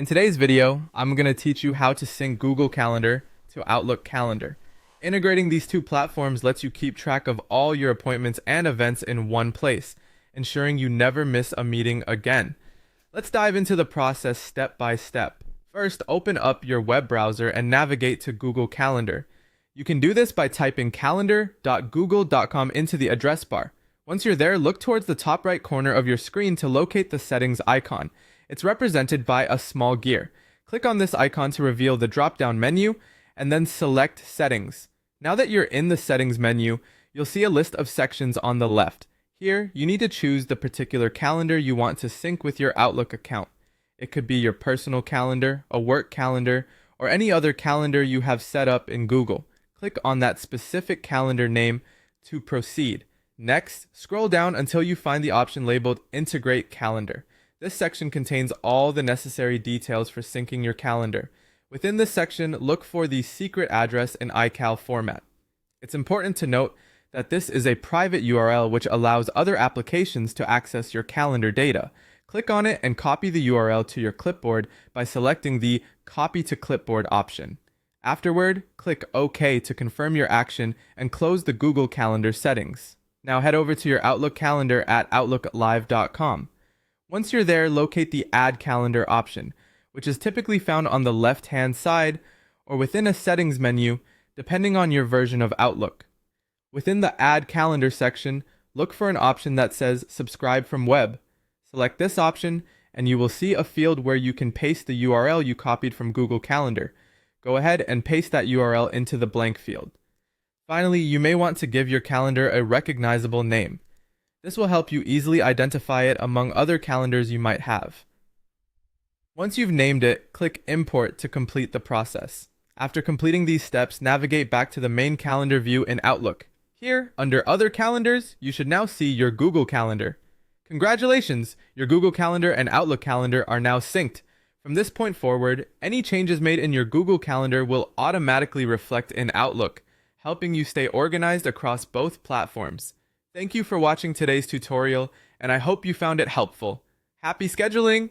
In today's video, I'm going to teach you how to sync Google Calendar to Outlook Calendar. Integrating these two platforms lets you keep track of all your appointments and events in one place, ensuring you never miss a meeting again. Let's dive into the process step by step. First, open up your web browser and navigate to Google Calendar. You can do this by typing calendar.google.com into the address bar. Once you're there, look towards the top right corner of your screen to locate the settings icon. It's represented by a small gear. Click on this icon to reveal the drop-down menu, and then select Settings. Now that you're in the Settings menu, you'll see a list of sections on the left. Here, you need to choose the particular calendar you want to sync with your Outlook account. It could be your personal calendar, a work calendar, or any other calendar you have set up in Google. Click on that specific calendar name to proceed. Next, scroll down until you find the option labeled Integrate Calendar. This section contains all the necessary details for syncing your calendar. Within this section, look for the secret address in iCal format. It's important to note that this is a private URL which allows other applications to access your calendar data. Click on it and copy the URL to your clipboard by selecting the Copy to Clipboard option. Afterward, click OK to confirm your action and close the Google Calendar settings. Now head over to your Outlook calendar at outlooklive.com. Once you're there, locate the Add Calendar option, which is typically found on the left-hand side or within a settings menu, depending on your version of Outlook. Within the Add Calendar section, look for an option that says Subscribe from Web. Select this option, and you will see a field where you can paste the URL you copied from Google Calendar. Go ahead and paste that URL into the blank field. Finally, you may want to give your calendar a recognizable name. This will help you easily identify it among other calendars you might have. Once you've named it, click Import to complete the process. After completing these steps, navigate back to the main calendar view in Outlook. Here, under Other Calendars, you should now see your Google Calendar. Congratulations! Your Google Calendar and Outlook Calendar are now synced. From this point forward, any changes made in your Google Calendar will automatically reflect in Outlook, helping you stay organized across both platforms. Thank you for watching today's tutorial, and I hope you found it helpful. Happy scheduling!